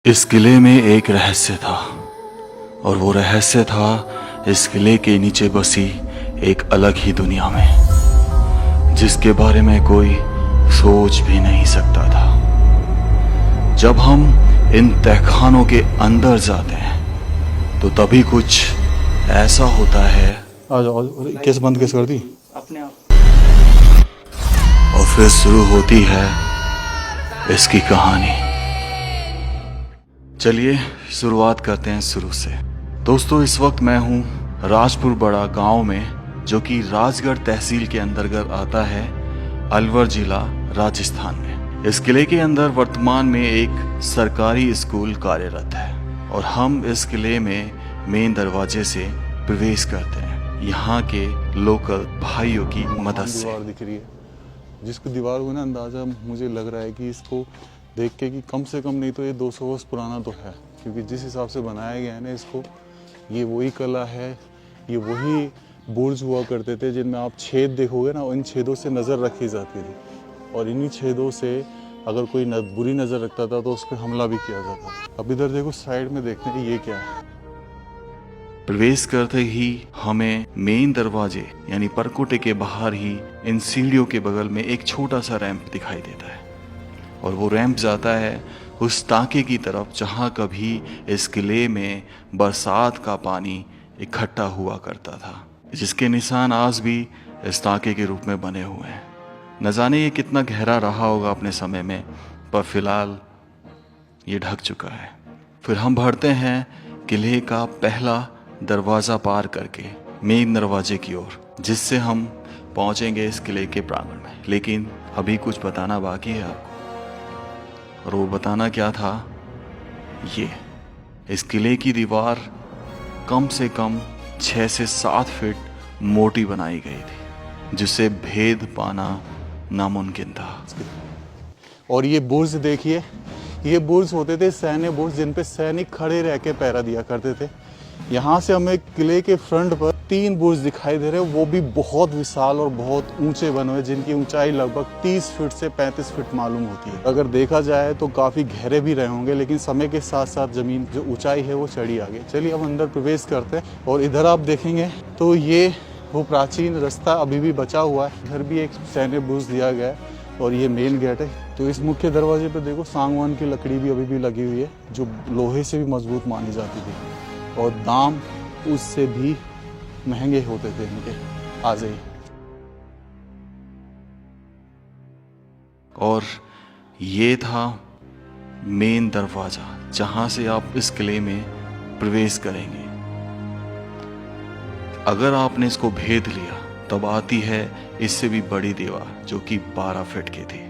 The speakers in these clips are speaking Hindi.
इस किले में एक रहस्य था और वो रहस्य था इस किले के नीचे बसी एक अलग ही दुनिया में, जिसके बारे में कोई सोच भी नहीं सकता था। जब हम इन तहखानों के अंदर जाते हैं तो तभी कुछ ऐसा होता है। कैसे बंद कैसे कर दी अपने आप। और फिर शुरू होती है इसकी कहानी। चलिए शुरुआत करते हैं शुरू से। दोस्तों, इस वक्त मैं हूँ राजपुर बड़ा गांव में, जो कि राजगढ़ तहसील के अंतर्गत आता है, अलवर जिला राजस्थान में। इस किले के अंदर वर्तमान में एक सरकारी स्कूल कार्यरत है और हम इस किले में मेन दरवाजे से प्रवेश करते हैं यहाँ के लोकल भाइयों की मदद से। दीवार दिख रही है, जिसको दीवार को ना अंदाजा मुझे लग रहा है कि इसको देख के कि कम से कम नहीं तो ये 200 वर्ष पुराना तो है, क्योंकि जिस हिसाब से बनाया गया है ना इसको, ये वही कला है, ये वही बुर्ज हुआ करते थे जिनमें आप छेद देखोगे ना, इन छेदों से नज़र रखी जाती थी और इन्हीं छेदों से अगर कोई बुरी नज़र रखता था तो उस पर हमला भी किया जाता था। अब इधर देखो साइड में देखते हैं ये क्या है। प्रवेश करते ही हमें मेन दरवाजे यानी परकोटे के बाहर ही इन सीढ़ियों के बगल में एक छोटा सा रैंप दिखाई देता है और वो रैंप जाता है उस ताके की तरफ जहाँ कभी इस किले में बरसात का पानी इकट्ठा हुआ करता था, जिसके निशान आज भी इस ताके के रूप में बने हुए हैं। न जाने ये कितना गहरा रहा होगा अपने समय में, पर फिलहाल ये ढक चुका है। फिर हम बढ़ते हैं किले का पहला दरवाज़ा पार करके मेन दरवाजे की ओर, जिससे हम पहुंचेंगे इस किले के प्रांगण में। लेकिन अभी कुछ बताना बाकी है आपको, और वो बताना क्या था, ये इस किले की दीवार कम से कम 6 से 7 फीट मोटी बनाई गई थी, जिससे भेद पाना नामुमकिन था। और ये बुर्ज देखिए, ये बुर्ज होते थे सैन्य बुर्ज, जिन पे सैनिक खड़े रह के पहरा दिया करते थे। यहाँ से हमें किले के फ्रंट पर 3 बुर्ज दिखाई दे रहे हैं, वो भी बहुत विशाल और बहुत ऊंचे बने हुए, जिनकी ऊंचाई लगभग 30 फीट से 35 फीट मालूम होती है। अगर देखा जाए तो काफ़ी गहरे भी रहे होंगे, लेकिन समय के साथ साथ जमीन जो ऊंचाई है वो चढ़ी आ गई। चलिए अब अंदर प्रवेश करते हैं और इधर आप देखेंगे तो ये वो प्राचीन रास्ता अभी भी बचा हुआ है। इधर भी एक सैन्य बुर्ज दिया गया है और ये मेन गेट है। तो इस मुख्य दरवाजे पर देखो सागवान की लकड़ी भी अभी भी लगी हुई है, जो लोहे से भी मजबूत मानी जाती थी और दाम उससे भी महंगे होते थे इनके आज ही। और ये था मेन दरवाजा जहां से आप इस किले में प्रवेश करेंगे। अगर आपने इसको भेद लिया तब आती है इससे भी बड़ी दीवार, जो कि 12 फीट की थी।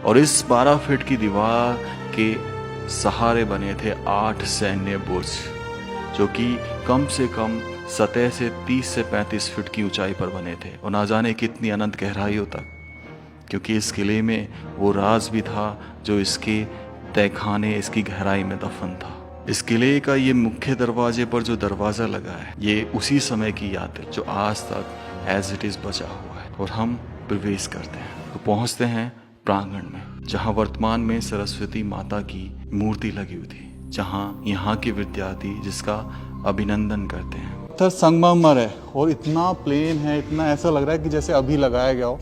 और इस 12 फीट की दीवार के सहारे बने थे 8 सैन्य बुर्ज, जो कि कम से कम सतह से 30 से 35 फीट की ऊंचाई पर बने थे और ना जाने कितनी अनंत गहराइयों तक, क्योंकि इस किले में वो राज भी था जो इसके तहखाने इसकी गहराई में दफन था। इस किले का ये मुख्य दरवाजे पर जो दरवाज़ा लगा है, ये उसी समय की याद है जो आज तक एज इट इज़ बचा हुआ है। और हम प्रवेश करते हैं तो पहुंचते हैं प्रांगण में, जहां वर्तमान में सरस्वती माता की मूर्ति लगी हुई थी, जहां यहाँ के विद्यार्थी जिसका अभिनंदन करते हैं। पत्थर संगमरमर है और इतना प्लेन है, इतना ऐसा लग रहा है कि जैसे अभी लगाया गया हो।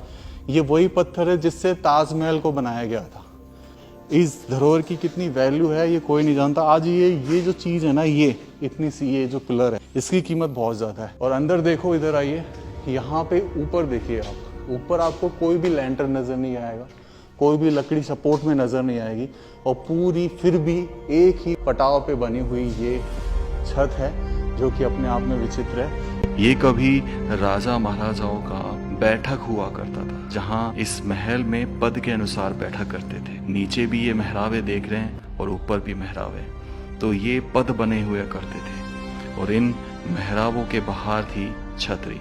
ये वही पत्थर है जिससे ताजमहल को बनाया गया था। इस धरोहर की कितनी वैल्यू है ये कोई नहीं जानता। आज ये जो चीज़ है ना, ये इतनी सी, ये जो पिलर है, इसकी कीमत बहुत ज़्यादा है। और अंदर देखो, इधर आइए, यहाँ पे ऊपर देखिए आप, ऊपर आपको कोई भी लैंटर नज़र नहीं आएगा, कोई भी लकड़ी सपोर्ट में नज़र नहीं आएगी, और पूरी फिर भी एक ही पटाव पे बनी हुई ये छत है, जो कि अपने आप में विचित्र है। ये कभी राजा महाराजाओं का बैठक हुआ करता था, जहां इस महल में पद के अनुसार बैठा करते थे। नीचे भी ये मेहराबे देख रहे हैं और ऊपर भी मेहराबे, तो ये पद बने हुए करते थे और इन मेहराबों के बाहर थी छतरी।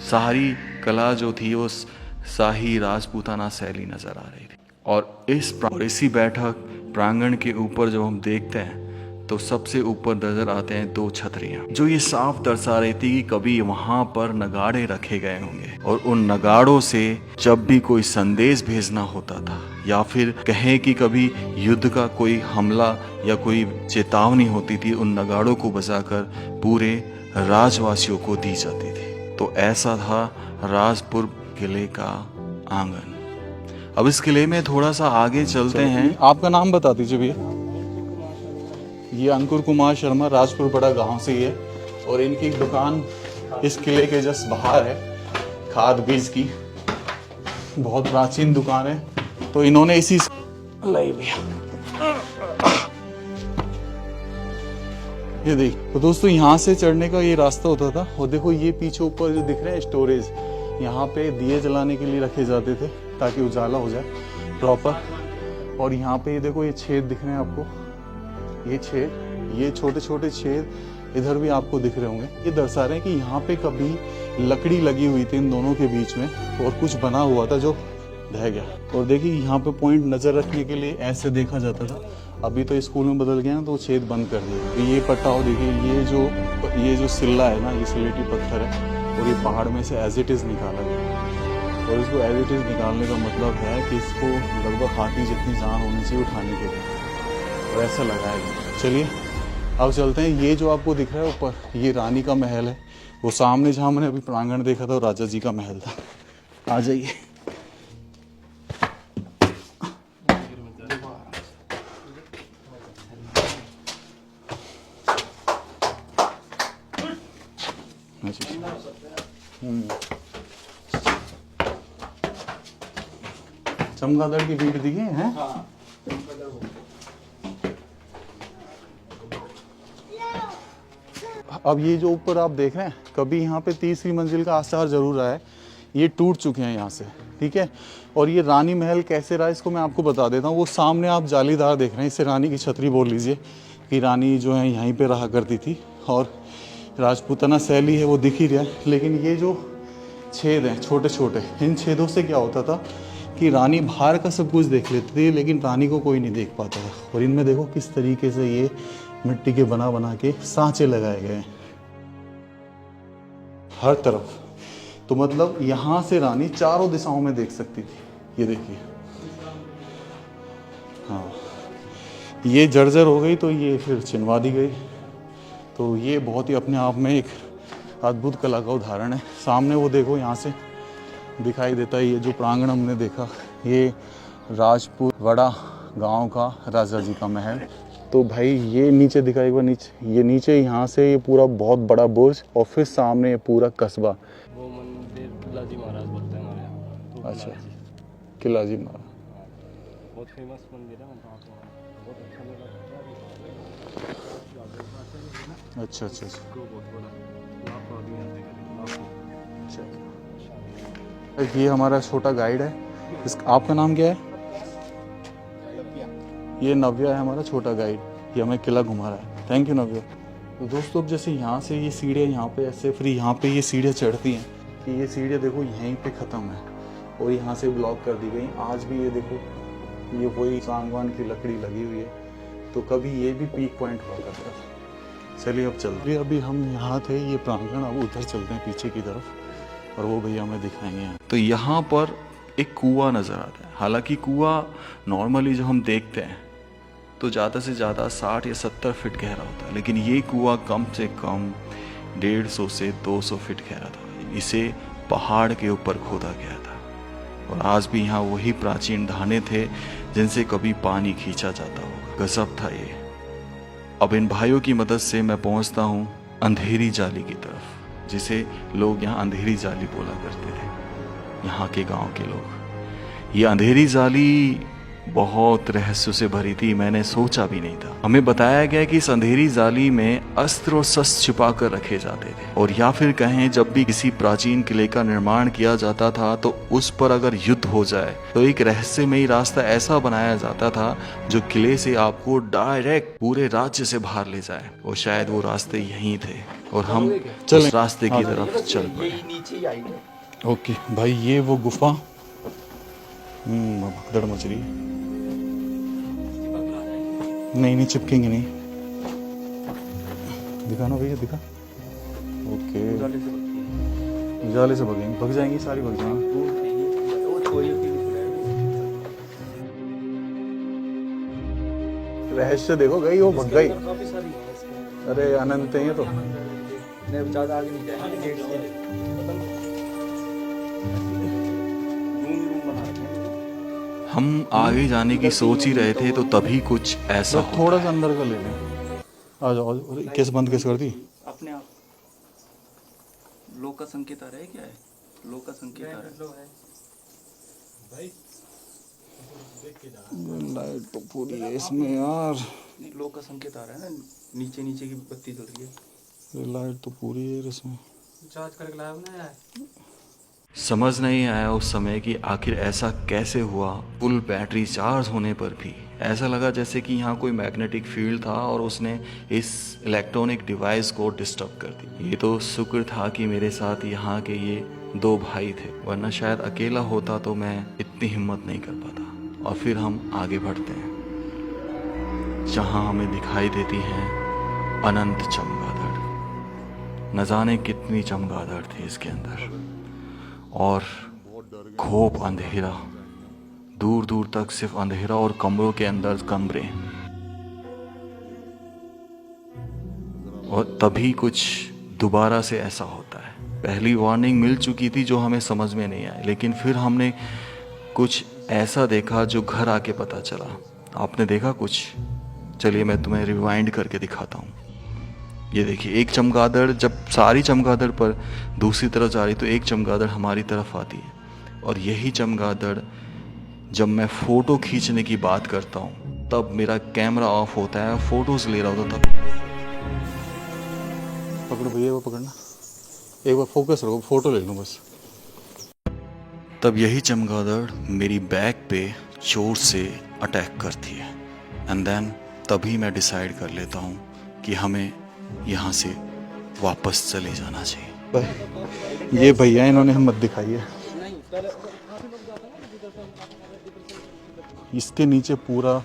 सारी कला जो थी वो शाही राजपूताना शैली नजर आ रही थी। और इसी बैठक प्रांगण के ऊपर जब हम देखते हैं तो सबसे ऊपर नजर आते हैं 2 छतरियां, जो ये साफ दर्शा रही थी कि कभी वहां पर नगाड़े रखे गए होंगे और उन नगाड़ों से जब भी कोई संदेश भेजना होता था या फिर कहें कि कभी युद्ध का कोई हमला या कोई चेतावनी होती थी, उन नगाड़ों को बजाकर पूरे राजवासियों को दी जाती थी। तो ऐसा था राजपुर किले का आंगन। अब इस किले में थोड़ा सा आगे चलते हैं। आपका नाम बता दीजिए भैया। ये अंकुर कुमार शर्मा राजपुर बड़ा गांव से ही है और इनकी दुकान इस किले के जस्ट बाहर है, खाद बीज की बहुत प्राचीन दुकान है। तो इन्होंने इसी लाई भैया ये देख। तो दोस्तों यहाँ से चढ़ने का ये रास्ता होता था और देखो ये पीछे ऊपर जो दिख रहे हैं स्टोरेज, यहाँ पे दिए जलाने के लिए रखे जाते थे ताकि उजाला हो जाए प्रॉपर। और यहाँ पे ये देखो ये छेद दिख रहे हैं आपको, ये छेद, ये छोटे छोटे छेद इधर भी आपको दिख रहे होंगे। ये दर्शा रहे हैं कि यहाँ पे कभी लकड़ी लगी हुई थी इन दोनों के बीच में और कुछ बना हुआ था जो ढह गया। और देखिए यहाँ पे पॉइंट नजर रखने के लिए ऐसे देखा जाता था, अभी तो स्कूल में बदल गया तो छेद बंद कर दिए। तो ये पट्टा देखिए, ये जो सिल्ला है ना, ये सिलेटी पत्थर है और ये पहाड़ में से एज इट इज निकाला गया। और इसको एज इट इज निकालने का मतलब है कि इसको लगभग हाथी जितनी जान होनी चाहिए उठाने के लिए, और ऐसा लगाया गया। चलिए अब चलते हैं। ये जो आपको दिख रहा है ऊपर, ये रानी का महल है। वो सामने जहाँ मैंने अभी प्रांगण देखा था वो राजा जी का महल था। आ जाइए। चमगादड़ की भीड़ दिखे हैं। अब ये जो ऊपर आप देख रहे हैं, कभी यहाँ पे तीसरी मंजिल का आसार जरूर रहा है, ये टूट चुके हैं यहाँ से, ठीक है। और ये रानी महल कैसे रहा इसको मैं आपको बता देता हूँ। वो सामने आप जालीदार देख रहे हैं, इसे रानी की छतरी बोल लीजिए कि रानी जो है यहीं पे रहा करती थी और राजपूताना शैली है वो दिख ही रहा है। लेकिन ये जो छेद हैं छोटे छोटे, इन छेदों से क्या होता था कि रानी बाहर का सब कुछ देख लेती थी लेकिन रानी को कोई नहीं देख पाता था। और इनमें देखो किस तरीके से ये मिट्टी के बना के सांचे लगाए गए हैं हर तरफ। तो मतलब यहाँ से रानी चारों दिशाओं में देख सकती थी। ये देखिए, हाँ ये जर्जर हो गई तो ये फिर चिनवा दी गई। तो ये बहुत ही अपने आप में एक अद्भुत कला का उदाहरण है। सामने वो देखो यहाँ से दिखाई देता है ये जो प्रांगण हमने देखा, ये राजपुर बड़ा गांव का राजा जी का महल। तो भाई ये नीचे दिखाई एक बार, नीचे यहाँ से ये पूरा बहुत बड़ा बुर्ज और फिर सामने ये पूरा कस्बा। वो मंदिर किलाजी महाराज बोलते हैं हमारे यहाँ। तो अच्छा, किलाजी महाराज बहुत फेमस मंदिर है, बहुत अच्छा लगा। अच्छा अच्छा अच्छा बहुत बड़ा। ये हमारा छोटा गाइड है। आपका नाम क्या है? ये नव्या है हमारा छोटा गाइड, ये हमें किला घुमा रहा है। थैंक यू नव्या। तो दोस्तों अब जैसे यहाँ से ये सीढ़ियाँ यहाँ पे ऐसे फिर यहाँ पे ये सीढ़ियाँ चढ़ती हैं कि ये सीढ़ियाँ देखो यहीं पे ख़त्म है और यहाँ से ब्लॉक कर दी गई। आज भी ये देखो ये वही सागवान की लकड़ी लगी हुई है। तो कभी ये भी पीक पॉइंट हुआ करता था। चलिए अब चलते हैं। अभी हम यहाँ थे ये प्रांगण, अब उधर चलते हैं पीछे की तरफ और वो भैया हमें दिखाएंगे। तो यहाँ पर एक कुआं नज़र आता है। हालांकि कुआं नॉर्मली जो हम देखते हैं तो ज़्यादा से ज़्यादा 60 या 70 फीट गहरा होता है, लेकिन ये कुआं कम से कम 150 से 200 फीट गहरा था। इसे पहाड़ के ऊपर खोदा गया था और आज भी यहाँ वही प्राचीन ढाने थे जिनसे कभी पानी खींचा जाता होगा। गजब था ये। अब इन भाइयों की मदद से मैं पहुँचता हूँ अंधेरी जाली की तरफ, जिसे लोग यहाँ अंधेरी जाली बोला करते थे, यहाँ के गांव के लोग। ये अंधेरी जाली बहुत रहस्य से भरी थी, मैंने सोचा भी नहीं था। हमें बताया गया कि इस अंधेरी जाली में अस्त्र और शस्त्र छिपा कर रखे जाते थे, और या फिर कहें जब भी किसी प्राचीन किले का निर्माण किया जाता था तो उस पर अगर युद्ध हो जाए तो एक रहस्यमयी रास्ता ऐसा बनाया जाता था जो किले से आपको डायरेक्ट पूरे राज्य से बाहर ले जाए। और शायद वो रास्ते यहीं थे और हम उस रास्ते की तरफ चल पड़े। ओके भाई, ये वो गुफा भगदड़ मच रही है। नहीं चिपकेंगे नहीं। दिखाना भैया, दिखा। ओके, उजाले से भगेंगे, भग जाएंगी सारी, भग जाएंगी। रहस्य देखो गई, वो भग गई। काफी सारी है इसके। अरे अनंत है ये तो। नहीं, ज्यादा आगे नहीं जाएंगे, गेट से रूम बना रखे हैं। हम आगे जाने की सोच ही रहे थे तो तभी कुछ ऐसा तो थोड़ा सा अंदर का ले लें। आ जाओ, कैसे बंद कैसे कर दी? अपने आप लोक का संकेत आ रहा है, क्या है लोक का संकेत आ रहा है? लाइट तो पूरी है इसमें यार, नहीं, लोक का संकेत आ रहा है ना, नीचे नीचे की बत्ती जल रही है। लाइट तो पूरी है इसमें। चार्ज करके लाया ना यार। समझ नहीं आया उस समय कि आखिर ऐसा कैसे हुआ। फुल बैटरी चार्ज होने पर भी ऐसा लगा जैसे कि यहाँ कोई मैग्नेटिक फील्ड था और उसने इस इलेक्ट्रॉनिक डिवाइस को डिस्टर्ब कर दी। ये तो शुक्र था कि मेरे साथ यहाँ के ये 2 भाई थे, वरना शायद अकेला होता तो मैं इतनी हिम्मत नहीं कर पाता। और फिर हम आगे बढ़ते हैं जहाँ हमें दिखाई देती हैं अनंत चमगादड़। न जाने कितनी चमगादड़ थी इसके अंदर, और खूब अंधेरा, दूर दूर तक सिर्फ अंधेरा और कमरों के अंदर कमरे। और तभी कुछ दोबारा से ऐसा होता है। पहली वार्निंग मिल चुकी थी जो हमें समझ में नहीं आई, लेकिन फिर हमने कुछ ऐसा देखा जो घर आके पता चला। आपने देखा कुछ? चलिए मैं तुम्हें रिवाइंड करके दिखाता हूँ। ये देखिए, एक चमगादड़ जब सारी चमगादड़ पर दूसरी तरफ जा रही तो एक चमगादड़ हमारी तरफ आती है। और यही चमगादड़ जब मैं फ़ोटो खींचने की बात करता हूँ तब मेरा कैमरा ऑफ होता है, फ़ोटोज़ ले रहा होता तब। पकड़ो भैया, वो पकड़ना, एक बार फोकस रखो, फोटो ले लूँ बस। तब यही चमगादड़ मेरी बैक पे जोर से अटैक करती है। एंड देन तभी मैं डिसाइड कर लेता हूँ कि हमें यहाँ से वापस चले जाना चाहिए। ये भैया इन्होंने हिम्मत दिखाई है। इसके नीचे पूरा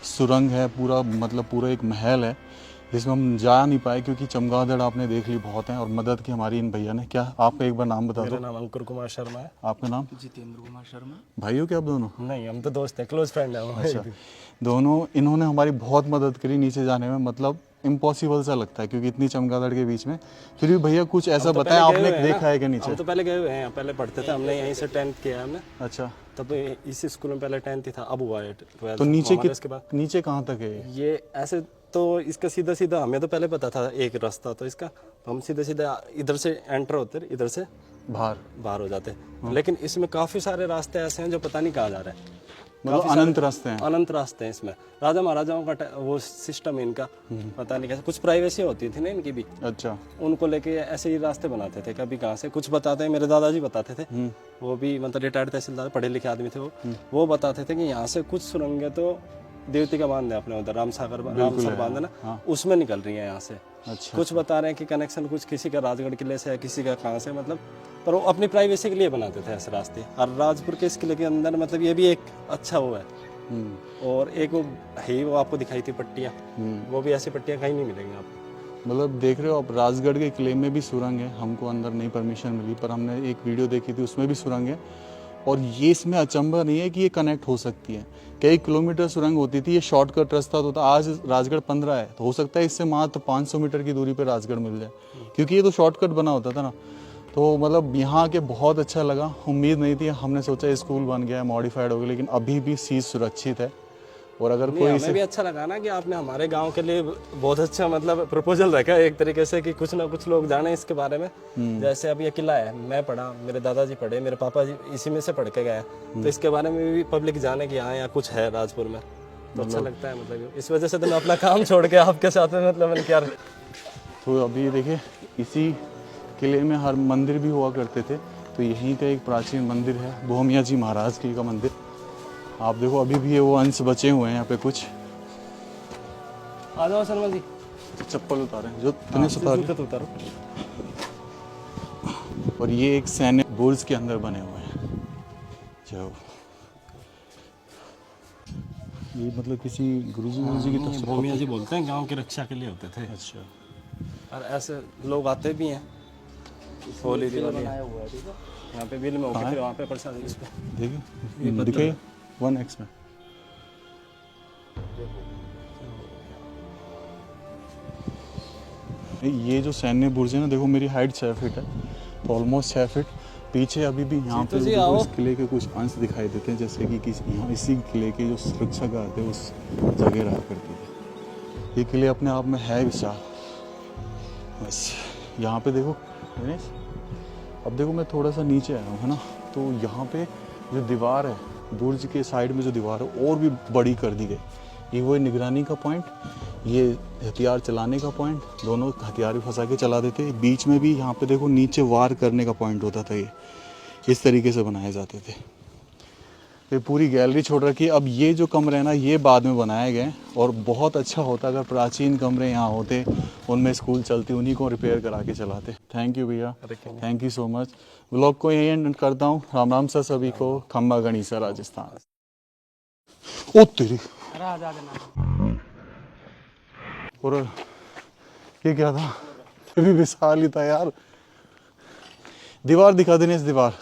सुरंग है, पूरा मतलब पूरा एक महल है जिसमें हम जा नहीं पाए क्योंकि चमगादड़ आपने देख ली बहुत हैं। और मदद की हमारी इन भैया ने। क्या आपका एक बार नाम बता मेरा दो? नाम अंकुर कुमार शर्मा है। आपका नाम? जितेंद्र कुमार शर्मा। भाई हो क्या आप दोनों? नहीं, हम तो दोस्त हैं, क्लोज फ्रेंड है। अच्छा, दोनों इन्होंने हमारी बहुत मदद करी नीचे जाने में। मतलब इम्पॉसिबल सा लगता है क्योंकि इतनी चमगादड़ के बीच में। फिर भी भैया कुछ ऐसा बताएं, आपने देखा है कि नीचे? हम तो पहले गए हुए हैं, पहले पढ़ते थे, हमने यहीं से 10th किया है हमने। अच्छा, तब इसी स्कूल में पहले 10th ही था, अब हुआ है 12th। तो नीचे इसके बाद नीचे कहाँ तक है ये? ऐसे तो इसका सीधा सीधा हमें तो पहले पता था एक रास्ता तो इसका, तो हम सीधे सीधा इधर से एंटर होते, इधर से बाहर हो जाते। लेकिन इसमें काफी सारे रास्ते ऐसे हैं जो पता नहीं कहाँ जा रहे हैं। मतलब अनंत रास्ते हैं। अनंत रास्ते हैं इसमें। राजा महाराजाओं का वो सिस्टम है इनका, पता नहीं कैसे। कुछ प्राइवेसी होती थी ना इनकी भी। अच्छा, उनको लेके ऐसे ही रास्ते बनाते थे, कभी कहाँ से कुछ बताते हैं। मेरे दादाजी बताते थे, वो भी मतलब रिटायर्ड तहसीलदार, पढ़े लिखे आदमी थे वो बताते थे कि यहाँ से कुछ सुरंगें तो देवती का बांध है अपने उधर, रामसागर बांध है ना, उसमें निकल रही है यहाँ से। अच्छा, कुछ बता रहे हैं कि कनेक्शन कुछ किसी का राजगढ़ किले से है, किसी का कहाँ से, मतलब पर वो अपनी प्राइवेसी के लिए बनाते थे ऐसे रास्ते। और राजपुर के इस किले के अंदर मतलब ये भी एक अच्छा वो है। और एक वो है, वो आपको दिखाई थी पट्टियाँ, वो भी ऐसी पट्टियाँ कहीं नहीं मिलेंगी आपको। मतलब देख रहे हो आप, राजगढ़ के किले में भी सुरंग है। हमको अंदर नहीं परमिशन मिली, पर हमने एक वीडियो देखी थी उसमें भी सुरंग है। और ये इसमें अचंभा नहीं है कि ये कनेक्ट हो सकती है। कई किलोमीटर सुरंग होती थी, ये शॉर्टकट रास्ता तो था। आज राजगढ़ 15 है, तो हो सकता है इससे मात्र 500 मीटर की दूरी पर राजगढ़ मिल जाए, क्योंकि ये तो शॉर्टकट बना होता था ना। तो मतलब यहाँ के बहुत अच्छा लगा। उम्मीद नहीं थी, हमने सोचा स्कूल बन गया है, मॉडिफाइड हो गया, लेकिन अभी भी चीज़ सुरक्षित है। और अगर कोई हमें भी अच्छा लगा ना कि आपने हमारे गांव के लिए बहुत अच्छा मतलब प्रपोजल रखा एक तरीके से कि कुछ ना कुछ लोग जाने इसके बारे में। जैसे अब ये किला है, मैं पढ़ा, मेरे दादाजी पढ़े, मेरे पापा जी इसी में से पढ़ के गए, तो इसके बारे में भी पब्लिक जाने कि हाँ यहाँ कुछ है राजपुर में, तो अच्छा लगता है। मतलब इस वजह से तो मैं अपना काम छोड़ के आपके साथ में मतलब मैंने क्या। तो अभी देखिए, इसी किले में हर मंदिर भी हुआ करते थे। तो यहीं का एक प्राचीन मंदिर है, भोमिया जी महाराज की का मंदिर। आप देखो अभी भी ये वो अंश बचे हुए हैं यहाँ पे कुछ। आ जाओ शर्मा जी, चप्पल उतारे जो तने उतारो। और ये एक सैन्य बुर्ज के अंदर बने हुए हैं जो ये मतलब किसी गुरुजी की तरफ से। भूमिया जी बोलते हैं गांव की रक्षा के लिए होते थे। अच्छा, और ऐसे लोग आते भी हैं होली दिवाली यहाँ पे बिल में होके फिर वहाँ पे प्रसाद इस पे देखिए दिखाइए 1x में। ये जो सैन्य बुर्ज है ना, देखो मेरी हाइट 6 फीट है, तो ऑलमोस्ट 6 फीट। पीछे अभी भी यहाँ पे देखो इस किले के कुछ अंश दिखाई देते हैं, जैसे कि यहाँ इसी किले के जो सुरक्षा गार्ड है उस जगह रहा करती थी। ये किले अपने आप में है विशाल। बस यहाँ पे देखो दिनेश, अब देखो मैं थोड़ा सा नीचे आया हूँ है ना, तो यहाँ पे जो दीवार है बुर्ज के साइड में, जो दीवार है और भी बड़ी कर दी गई। ये वो निगरानी का पॉइंट, ये हथियार चलाने का पॉइंट, दोनों हथियार भी फंसा के चला देते। बीच में भी यहाँ पे देखो नीचे वार करने का पॉइंट होता था। ये इस तरीके से बनाए जाते थे। ये पूरी गैलरी छोड़ रखी है। अब ये जो कमरे हैं ना, ये बाद में बनाए गए, और बहुत अच्छा होता अगर प्राचीन कमरे यहाँ होते, उनमें स्कूल चलती, उन्हीं को रिपेयर करा के चलाते। थैंक यू भैया, thank you so much. Vlog को यही एंड करता हूँ। राम राम सर सभी को। खम्बा गणिसा राजस्थान। ओ तेरी, और ये क्या था? ये भी विशाल ही था यार। दीवार दिखा देने, इस दीवार